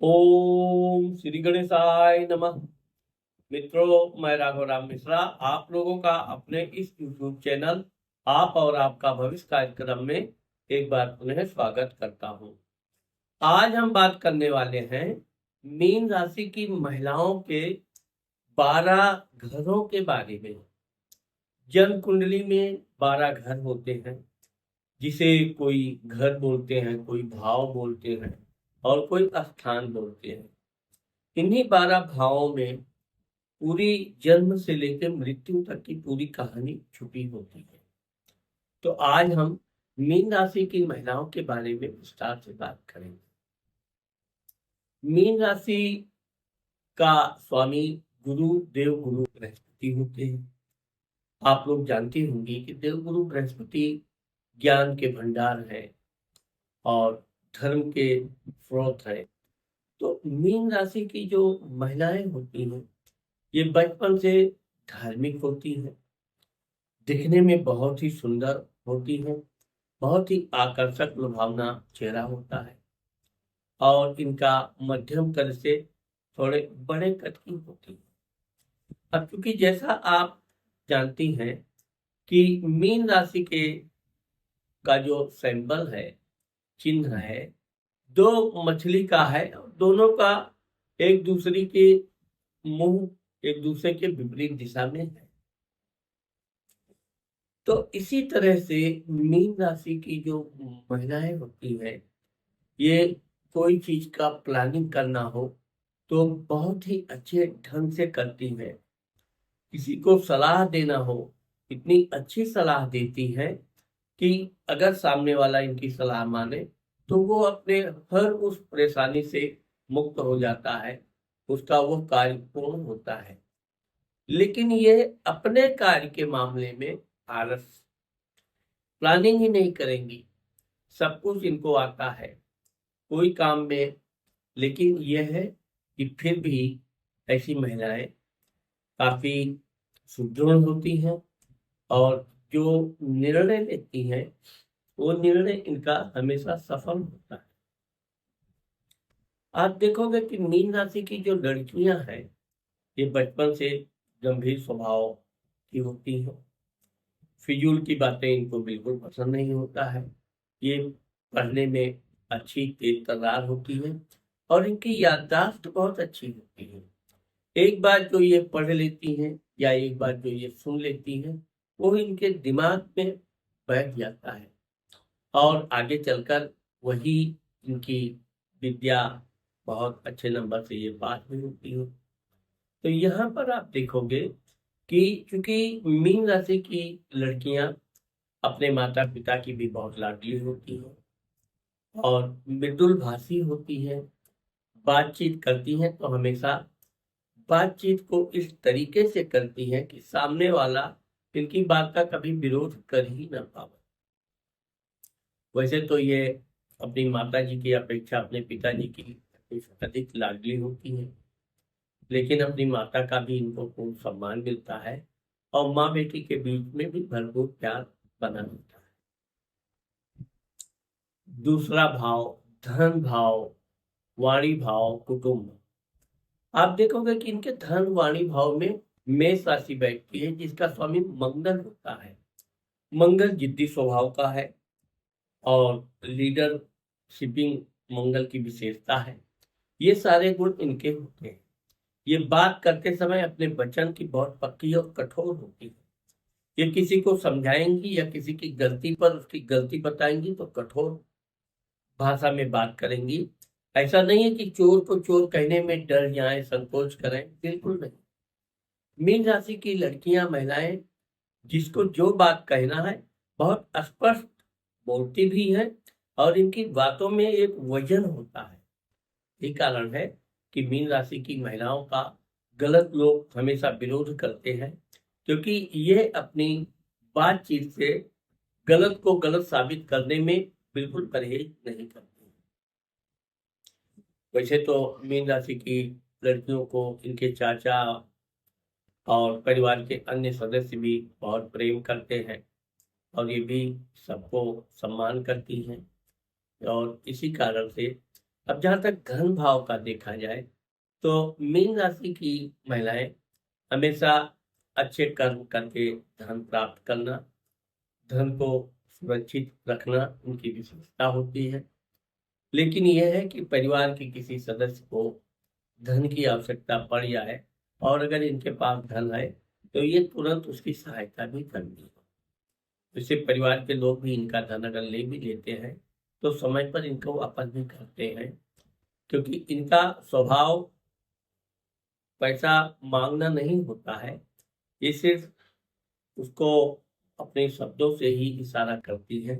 ओम श्री गणेशाय नमः। मित्रों, मैं राघव राम मिश्रा आप लोगों का अपने इस YouTube चैनल आप और आपका भविष्य कार्यक्रम में एक बार पुनः स्वागत करता हूं। आज हम बात करने वाले हैं मीन राशि की महिलाओं के 12 घरों के बारे में। जन्म कुंडली में 12 घर होते हैं, जिसे कोई घर बोलते हैं, कोई भाव बोलते हैं और कोई स्थान बोलते हैं। इन्हीं 12 भावों में पूरी जन्म से लेकर मृत्यु तक की पूरी कहानी छुपी होती है। तो आज हम मीन राशि की महिलाओं के बारे में विस्तार से बात करेंगे। मीन राशि का स्वामी गुरु देवगुरु बृहस्पति होते हैं। आप लोग जानते होंगे कि देवगुरु बृहस्पति ज्ञान के भंडार है और धर्म के स्रोत है। तो मीन राशि की जो महिलाएं होती हैं, ये बचपन से धार्मिक होती हैं, दिखने में बहुत ही सुंदर होती हैं, बहुत ही आकर्षक लुभावना चेहरा होता है और इनका मध्यम कद से थोड़े बड़े कद की होती है। अब क्योंकि जैसा आप जानती हैं कि मीन राशि के का जो सिंबल है, चिन्ह है, दो मछली का है। दोनों का एक दूसरे के मुंह एक दूसरे के विपरीत दिशा में है। तो इसी तरह से मीन राशि की जो महिलाएं होती हैं, ये कोई चीज का प्लानिंग करना हो तो बहुत ही अच्छे ढंग से करती है। किसी को सलाह देना हो, इतनी अच्छी सलाह देती है कि अगर सामने वाला इनकी सलाह माने तो वो अपने हर उस परेशानी से मुक्त हो जाता है, उसका वो कार्य पूर्ण होता है। लेकिन ये अपने कार्य के मामले में आलस, प्लानिंग ही नहीं करेंगी। सब कुछ इनको आता है कोई काम में, लेकिन यह है कि फिर भी ऐसी महिलाएं काफी सुदृढ़ होती हैं और जो निर्णय लेती हैं वो निर्णय इनका हमेशा सफल होता है। आप देखोगे कि मीन राशि की जो लड़कियां हैं, ये बचपन से गंभीर स्वभाव की होती हैं। फिजूल की बातें इनको बिल्कुल पसंद नहीं होता है। ये पढ़ने में अच्छी तेज तर्रार होती है और इनकी याददाश्त बहुत अच्छी होती है। एक बार जो ये पढ़ लेती हैं या एक बार जो ये सुन लेती हैं, वो इनके दिमाग में बैठ जाता है और आगे चलकर वही इनकी विद्या बहुत अच्छे नंबर से ये पास भी होती है। तो यहाँ पर आप देखोगे कि चूंकि मीन राशि की लड़कियां अपने माता पिता की भी बहुत लाडली होती हैं और मृदुल भाषी होती हैं। बातचीत करती हैं तो हमेशा बातचीत को इस तरीके से करती हैं कि सामने वाला इनकी बात का कभी विरोध कर ही ना पावे। वैसे तो ये अपनी माता जी की अपेक्षा अपने पिताजी की अधिक लाडली होती है, लेकिन अपनी माता का भी इनको खूब सम्मान मिलता है और माँ बेटी के बीच में भी भरपूर प्यार बना रहता है। दूसरा भाव धन भाव, वाणी भाव, कुटुंब। आप देखोगे कि इनके धन वाणी भाव में मेष राशि बैठती है, जिसका स्वामी मंगल होता है। मंगल जिद्दी स्वभाव का है और लीडरशिपिंग मंगल की विशेषता है। ये सारे गुण इनके होते हैं। ये बात करते समय अपने वचन की बहुत पक्की और कठोर होती है। ये किसी को समझाएंगी या किसी की गलती पर उसकी गलती बताएंगी तो कठोर भाषा में बात करेंगी। ऐसा नहीं है कि चोर को चोर कहने में डर जाए, संकोच करें, बिल्कुल नहीं। मीन राशि की लड़कियां, महिलाएं जिसको जो बात कहना है बहुत स्पष्ट बोलती भी है और इनकी बातों में एक वजन होता है। यही कारण है कि मीन राशि की महिलाओं का गलत लोग हमेशा विरोध करते हैं, क्योंकि ये अपनी बातचीत से गलत को गलत साबित करने में बिल्कुल परहेज नहीं करते। वैसे तो मीन राशि की लड़कियों को इनके चाचा और परिवार के अन्य सदस्य भी बहुत प्रेम करते हैं और ये भी सबको सम्मान करती हैं और इसी कारण से अब जहाँ तक धन भाव का देखा जाए तो मीन राशि की महिलाएं हमेशा अच्छे कर्म करके धन प्राप्त करना, धन को सुरक्षित रखना उनकी विशेषता होती है। लेकिन यह है कि परिवार के किसी सदस्य को धन की आवश्यकता पड़ जाए और अगर इनके पास धन है तो ये तुरंत उसकी सहायता भी करनी है। इससे परिवार के लोग भी इनका धन अगर ले भी लेते हैं तो समय पर इनको वापस भी करते हैं, क्योंकि इनका स्वभाव पैसा मांगना नहीं होता है। ये सिर्फ उसको अपने शब्दों से ही इशारा करती है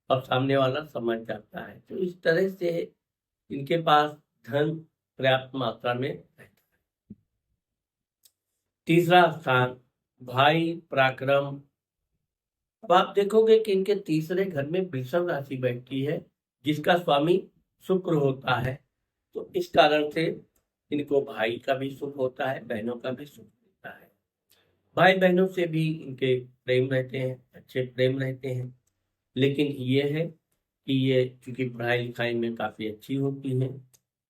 और सामने वाला समझ जाता है। तो इस तरह से इनके पास धन पर्याप्त मात्रा में रहता है। तीसरा स्थान भाई पराक्रम। अब आप देखोगे कि इनके तीसरे घर में वृषभ राशि बैठती है जिसका स्वामी शुक्र होता है। तो इस कारण से इनको भाई का भी सुख होता है, बहनों का भी सुख होता है। भाई बहनों से भी इनके प्रेम रहते हैं, अच्छे प्रेम रहते हैं। लेकिन ये है कि ये चूंकि पढ़ाई लिखाई में काफ़ी अच्छी होती हैं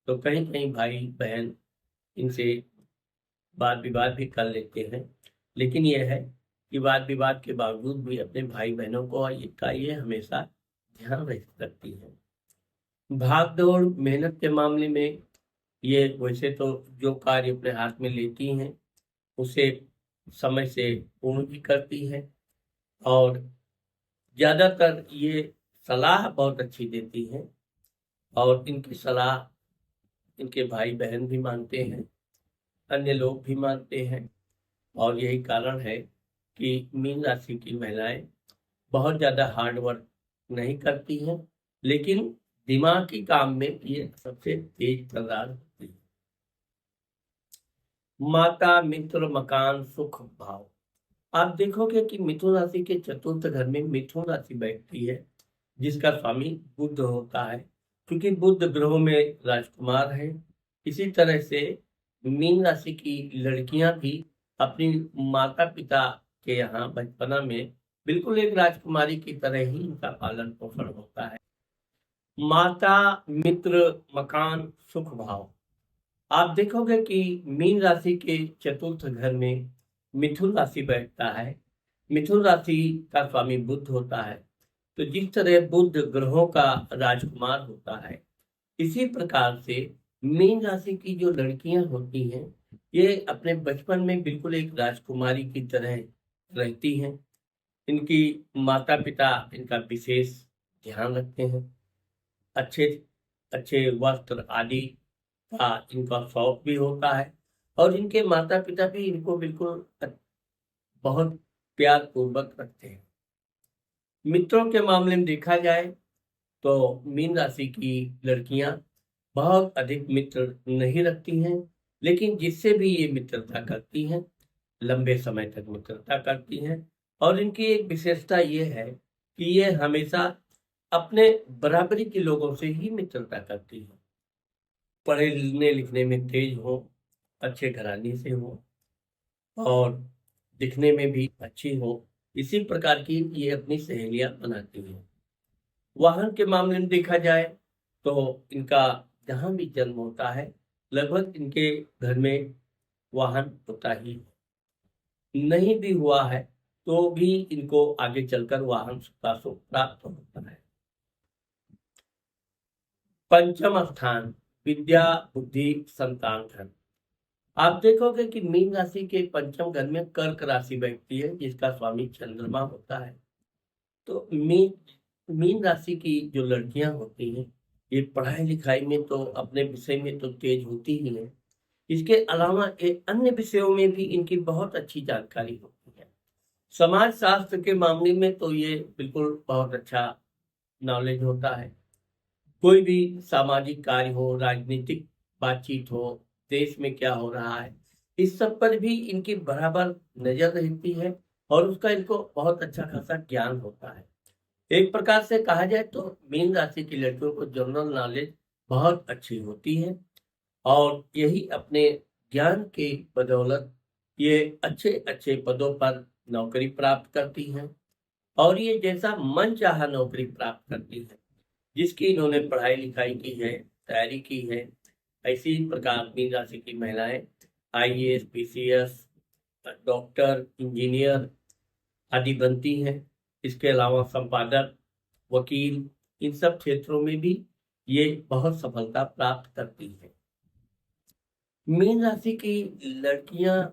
तो कहीं कहीं भाई बहन इनसे वाद विवाद भी कर लेते हैं। लेकिन यह है कि वाद विवाद के बावजूद भी अपने भाई बहनों को ये हमेशा ध्यान रखती है। भाग दौड़ मेहनत के मामले में ये वैसे तो जो कार्य अपने हाथ में लेती हैं उसे समय से पूर्ण भी करती है और ज़्यादातर ये सलाह बहुत अच्छी देती हैं और इनकी सलाह इनके भाई बहन भी मानते हैं, अन्य लोग भी मानते हैं। और यही कारण है कि मीन राशि की महिलाएं बहुत ज़्यादा हार्ड वर्क नहीं करती हैं, लेकिन दिमागी काम में ये सबसे तेज तर्रार होती है। माता मित्र मकान सुख भाव। आप देखोगे कि मिथुन राशि के चतुर्थ घर में मिथुन राशि बैठती है जिसका स्वामी बुध होता है। क्योंकि बुध ग्रहों में राजकुमार है, इसी तरह से मीन राशि की लड़कियां भी अपनी माता पिता के यहाँ बचपना में बिल्कुल एक राजकुमारी की तरह ही इनका पालन पोषण होता है। माता मित्र मकान सुख भाव। आप देखोगे कि मीन राशि के चतुर्थ घर में मिथुन राशि बैठता है। मिथुन राशि का स्वामी बुध होता है। तो जिस तरह बुध ग्रहों का राजकुमार होता है, इसी प्रकार से मीन राशि की जो लड़कियां होती हैं ये अपने बचपन में बिल्कुल एक राजकुमारी की तरह रहती हैं। इनकी माता पिता इनका विशेष ध्यान रखते हैं, अच्छे अच्छे वस्त्र आदि का इनका शौक भी होता है और इनके माता पिता भी इनको बिल्कुल बहुत प्यार पूर्वक रखते हैं। मित्रों के मामले में देखा जाए तो मीन राशि की लड़कियां बहुत अधिक मित्र नहीं रखती हैं, लेकिन जिससे भी ये मित्रता करती हैं लंबे समय तक मित्रता करती हैं। और इनकी एक विशेषता ये है कि ये हमेशा अपने बराबरी के लोगों से ही मित्रता करती हैं। पढ़ने लिखने में तेज हो, अच्छे घराने से हो और दिखने में भी अच्छी हो, इसी प्रकार की ये अपनी सहेलियां बनाती हैं। वाहन के मामले में देखा जाए तो इनका जहाँ भी जन्म होता है लगभग इनके घर में वाहन होता ही नहीं भी हुआ है तो भी इनको आगे चलकर वाहन का सुख प्राप्त होता है। पंचम स्थान विद्या बुद्धि संतान धन। आप देखोगे कि मीन राशि के पंचम घर में कर्क राशि बैठती है जिसका स्वामी चंद्रमा होता है। तो मीन राशि की जो लड़कियां होती हैं ये पढ़ाई लिखाई में तो अपने विषय में तो तेज होती ही है, इसके अलावा एक अन्य विषयों में भी इनकी बहुत अच्छी जानकारी होती है। समाज शास्त्र के मामले में तो ये बिल्कुल बहुत अच्छा नॉलेज होता है। कोई भी सामाजिक कार्य हो, राजनीतिक बातचीत हो, देश में क्या हो रहा है, इस सब पर भी इनकी बराबर नजर रहती है और उसका इनको बहुत अच्छा खासा ज्ञान होता है। एक प्रकार से कहा जाए तो मीन राशि की लड़कियों को जनरल नॉलेज बहुत अच्छी होती है और यही अपने ज्ञान के बदौलत ये अच्छे अच्छे पदों पर नौकरी प्राप्त करती हैं और ये जैसा मन चाहा नौकरी प्राप्त करती है। जिसकी इन्होंने पढ़ाई लिखाई की है तैयारी की है, ऐसी प्रकार मीन राशि की महिलाएं IAS, PCS, डॉक्टर, इंजीनियर आदि बनती हैं। इसके अलावा संपादक, वकील, इन सब क्षेत्रों में भी ये बहुत सफलता प्राप्त करती हैं। मीन राशि की लड़कियां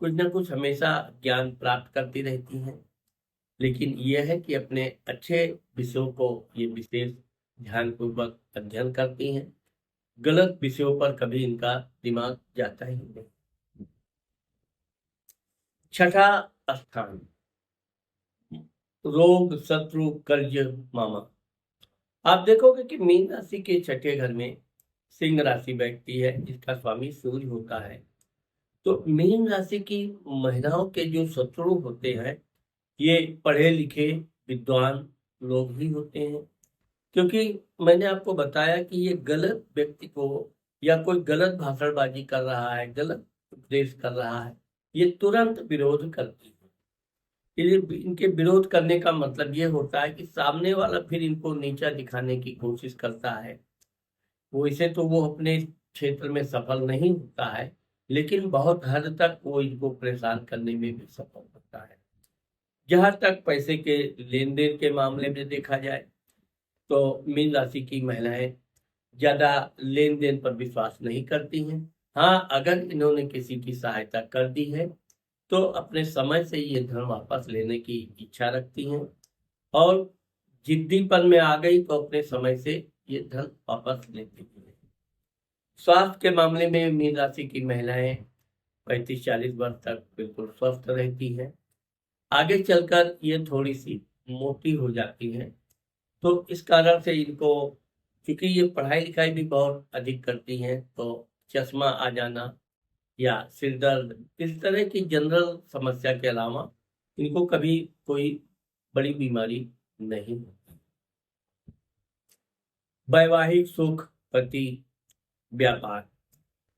कुछ न कुछ हमेशा ज्ञान प्राप्त करती रहती हैं, लेकिन यह है कि अपने अच्छे विषयों को ये विशेष ध्यानपूर्वक अध्ययन करती हैं। गलत विषयों पर कभी इनका दिमाग जाता ही नहीं। छठा स्थान, रोग, शत्रु, कर्ज, मामा। आप देखोगे कि मीन राशि के छठे घर में सिंह राशि बैठती है, जिसका स्वामी सूर्य होता है। तो मीन राशि की महिलाओं के जो शत्रु होते हैं, ये पढ़े लिखे विद्वान लोग ही होते हैं, क्योंकि मैंने आपको बताया कि ये गलत व्यक्ति को या कोई गलत भाषणबाजी कर रहा है, गलत उपदेश कर रहा है, ये तुरंत विरोध करती है। इनके विरोध करने का मतलब ये होता है कि सामने वाला फिर इनको नीचा दिखाने की कोशिश करता है। वैसे तो वो अपने क्षेत्र में सफल नहीं होता है, लेकिन बहुत हद तक वो इनको परेशान करने में भी सफल होता है। जहां तक पैसे के लेन देन के मामले में देखा जाए, तो मीन राशि की महिलाएं ज्यादा लेन देन पर विश्वास नहीं करती हैं। हाँ, अगर इन्होंने किसी की सहायता कर दी है तो अपने समय से ये धन वापस लेने की इच्छा रखती हैं, और जिद्दीपन में आ गई तो अपने समय से ये धन वापस लेती हैं। स्वास्थ्य के मामले में मीन राशि की महिलाएं 35-40 वर्ष तक बिल्कुल स्वस्थ रहती हैं। आगे चलकर ये थोड़ी सी मोटी हो जाती हैं, तो इस कारण से इनको, क्योंकि ये पढ़ाई लिखाई भी बहुत अधिक करती हैं, तो चश्मा आ जाना या सिर दर्द, इस तरह की जनरल समस्या के अलावा इनको कभी कोई बड़ी बीमारी नहीं होती। वैवाहिक सुख, पति, व्यापार।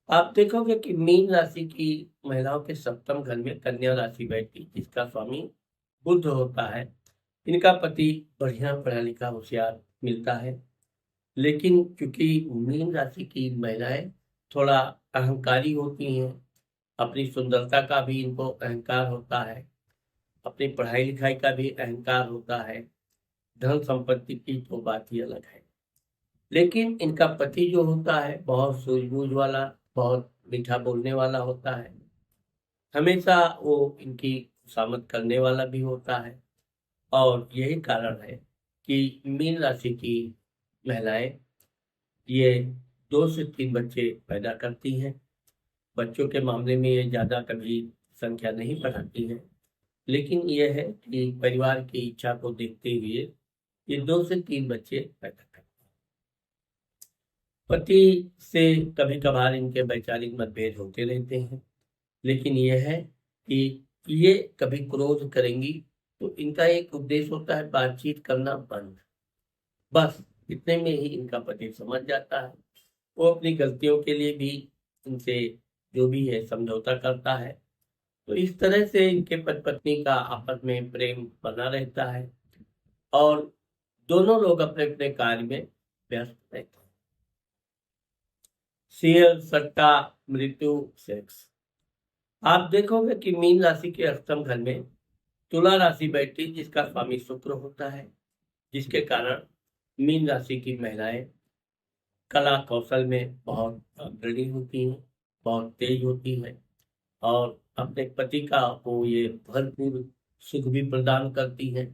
आप देखोगे कि मीन राशि की महिलाओं के सप्तम घर में कन्या राशि बैठती, जिसका स्वामी बुध होता है। इनका पति बढ़िया पढ़ा लिखा होशियार मिलता है, लेकिन क्योंकि मीन राशि की महिलाएं थोड़ा अहंकारी होती हैं, अपनी सुंदरता का भी इनको अहंकार होता है, अपनी पढ़ाई लिखाई का भी अहंकार होता है, धन संपत्ति की तो बात ही अलग है। लेकिन इनका पति जो होता है बहुत सूझबूझ वाला, बहुत मीठा बोलने वाला होता है, हमेशा वो इनकी खुशामद करने वाला भी होता है। और यही कारण है कि मीन राशि की महिलाएं ये 2 से 3 बच्चे पैदा करती हैं। बच्चों के मामले में ये ज़्यादा कभी संख्या नहीं बढ़ाती हैं, लेकिन यह है कि परिवार की इच्छा को देखते हुए ये 2 से 3 बच्चे पैदा करते हैं। पति से कभी कभार इनके वैचारिक मतभेद होते रहते हैं, लेकिन यह है कि ये कभी क्रोध करेंगी तो इनका एक उद्देश्य होता है बातचीत करना बंद। बस इतने में ही इनका पति समझ जाता है। वो अपनी गलतियों के लिए भी इनसे जो भी है समझौता करता है। तो इस तरह से इनके पति पत्नी का आपस में प्रेम बना रहता है, और दोनों लोग अपने अपने कार्य में व्यस्त रहते हैं। शेयर, सट्टा, मृत्यु, सेक्स। आप देखोगे कि मीन राशि के अष्टम घर में तुला राशि बैठती, जिसका स्वामी शुक्र होता है, जिसके कारण मीन राशि की महिलाएं कला कौशल में बहुत अग्रणी होती हैं, बहुत तेज होती हैं, और अपने पति का वो ये भरपूर सुख भी प्रदान करती हैं।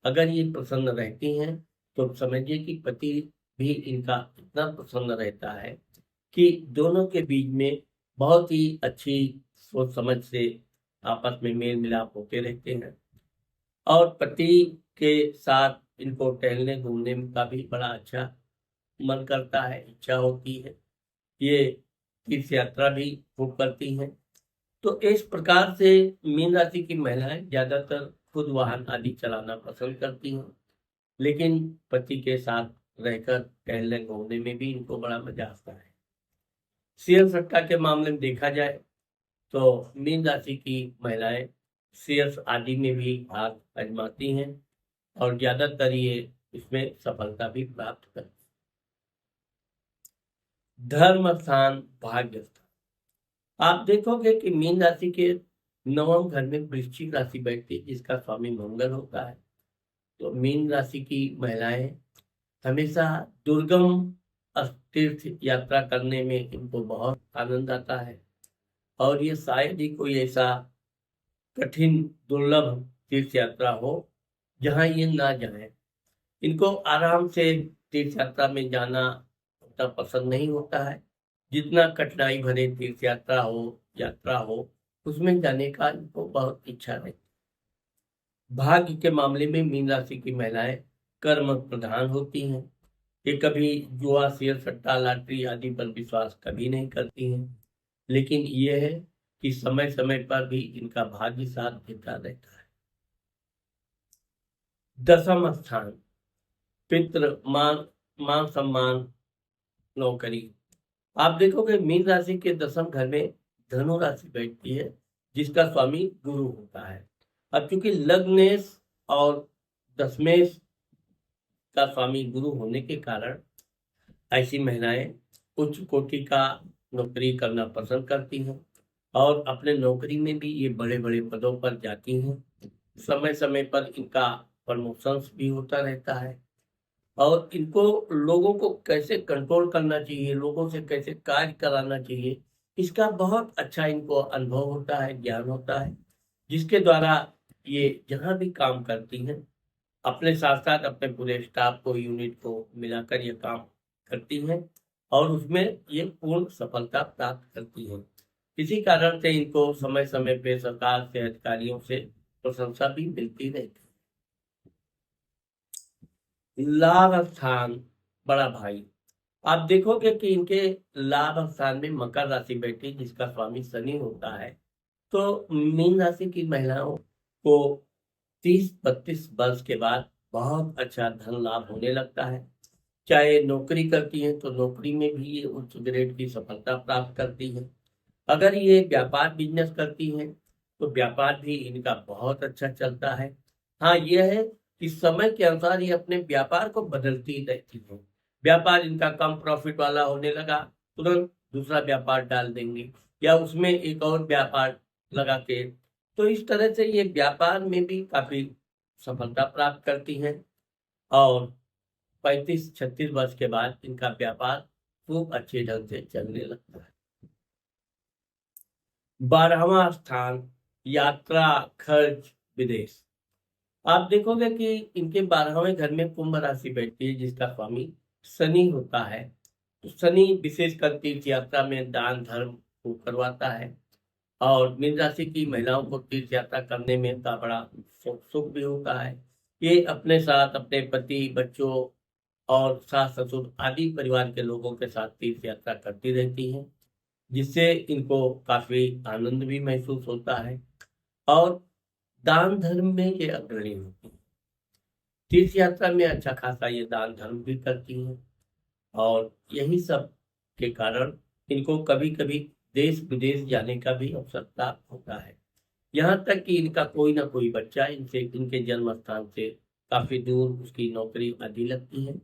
अगर ये प्रसन्न रहती हैं तो समझिए कि पति भी इनका इतना प्रसन्न रहता है कि दोनों के बीच में बहुत ही अच्छी सोच समझ से आपस में मेल मिलाप होते रहते हैं। और पति के साथ इनको टहलने घूमने का भी बड़ा अच्छा मन करता है, इच्छा होती है। ये तीर्थ यात्रा भी खूब करती हैं। तो इस प्रकार से मीन राशि की महिलाएं ज्यादातर खुद वाहन आदि चलाना पसंद करती हैं, लेकिन पति के साथ रहकर टहलने घूमने में भी इनको बड़ा मजा आता है। शेयर सट्टा के मामले में देखा जाए तो मीन राशि की महिलाएं शेयर्स आदि में भी भाग आजमाती हैं, और ज्यादातर ये इसमें सफलता भी प्राप्त करती हैं। धर्म स्थान, भाग्य स्थान। आप देखोगे कि मीन राशि के नवम घर में वृश्चिक राशि बैठती है जिसका स्वामी मंगल होता है। तो मीन राशि की महिलाएं हमेशा दुर्गम तीर्थ यात्रा करने में इनको बहुत आनंद आता है और ये शायद ही कोई ऐसा कठिन दुर्लभ तीर्थ यात्रा हो जहां ये ना जाए। इनको आराम से तीर्थ यात्रा में जाना उतना पसंद नहीं होता है। जितना कठिनाई भरे तीर्थ यात्रा हो उसमें जाने का इनको बहुत इच्छा रहती है। भाग्य के मामले में मीन राशि की महिलाएं कर्म प्रधान होती हैं। ये कभी जुआ, शेयर सट्टा, लॉटरी आदि पर विश्वास कभी नहीं करती हैं, लेकिन ये है कि समय समय पर भी इनका भाग्य साथ देता रहता है। दसम स्थान, पितृ मान, मान सम्मान, नौकरी। आप देखोगे मीन राशि के दसम घर में धनु राशि बैठती है जिसका स्वामी गुरु होता है। अब चूंकि लग्नेश और दशमेश का स्वामी गुरु होने के कारण ऐसी महिलाएं उच्च कोटि का नौकरी करना पसंद करती हैं और अपने नौकरी में भी ये बड़े बड़े पदों पर जाती हैं। समय समय पर इनका प्रमोशंस भी होता रहता है और इनको लोगों को कैसे कंट्रोल करना चाहिए, लोगों से कैसे कार्य कराना चाहिए, इसका बहुत अच्छा इनको अनुभव होता है, ज्ञान होता है, जिसके द्वारा ये जहाँ भी काम करती हैं अपने साथ साथ अपने पूरे स्टाफ को, यूनिट को मिलाकर ये काम करती हैं और उसमें ये पूर्ण सफलता प्राप्त करती हैं। इसी कारण से इनको समय समय पे सरकार से, अधिकारियों से प्रशंसा भी मिलती रहती है। लाभ स्थान, बड़ा भाई। आप देखोगे कि इनके लाभ स्थान में मकर राशि बैठी जिसका स्वामी शनि होता है। तो मीन राशि की महिलाओं को 30-32 वर्ष के बाद बहुत अच्छा धन लाभ होने लगता है। चाहे नौकरी करती हैं तो नौकरी में भी ये उच्च ग्रेड की सफलता प्राप्त करती हैं। अगर ये व्यापार बिजनेस करती हैं तो व्यापार भी इनका बहुत अच्छा चलता है। हाँ, यह है कि समय के अनुसार ये अपने व्यापार को बदलती रहती हैं। व्यापार इनका कम प्रॉफिट वाला होने लगा, तुरंत दूसरा व्यापार डाल देंगे या उसमें एक और व्यापार लगा के, तो इस तरह से ये व्यापार में भी काफी सफलता प्राप्त करती हैं और 35-36 वर्ष के बाद इनका व्यापार खूब अच्छे ढंग से चलने लगता है। 12वां स्थान, यात्रा, खर्च, विदेश। आप देखोगे कि इनके 12वें घर में कुंभ राशि बैठती है जिसका स्वामी शनि होता है। तो शनि विशेषकर तीर्थ यात्रा में दान धर्म को करवाता है और मीन राशि की महिलाओं को तीर्थ यात्रा करने में का बड़ा सुख भी होता है। ये अपने साथ अपने पति, बच्चों और सास ससुर आदि परिवार के लोगों के साथ तीर्थ यात्रा करती रहती हैं, जिससे इनको काफी आनंद भी महसूस होता है और दान धर्म में ये अग्रणी होती है। तीर्थ यात्रा में अच्छा खासा ये दान धर्म भी करती हैं और यही सब के कारण इनको कभी कभी देश विदेश जाने का भी अवसर प्राप्त होता है। यहाँ तक कि इनका कोई ना कोई बच्चा इनके जन्म स्थान से काफी दूर उसकी नौकरी आदि लगती है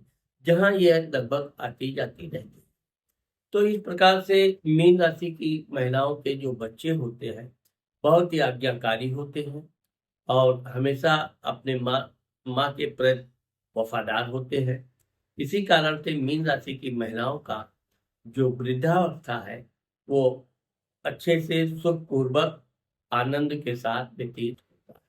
जहाँ यह लगभग आती जाती रहती है। तो इस प्रकार से मीन राशि की महिलाओं के जो बच्चे होते हैं बहुत ही आज्ञाकारी होते हैं और हमेशा अपने माँ के प्रति वफादार होते हैं। इसी कारण से मीन राशि की महिलाओं का जो वृद्धावस्था है वो अच्छे से सुखपूर्वक आनंद के साथ व्यतीत होता है।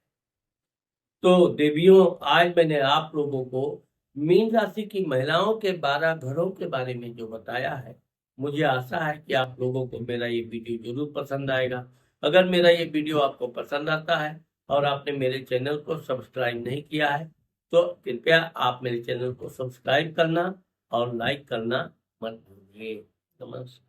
तो देवियों, आज मैंने आप लोगों को मीन राशि की महिलाओं के 12 घरों के बारे में जो बताया है, मुझे आशा है कि आप लोगों को मेरा ये वीडियो जरूर पसंद आएगा। अगर मेरा ये वीडियो आपको पसंद आता है और आपने मेरे चैनल को सब्सक्राइब नहीं किया है तो कृपया आप मेरे चैनल को सब्सक्राइब करना और लाइक करना मत भूलिए। नमस्कार।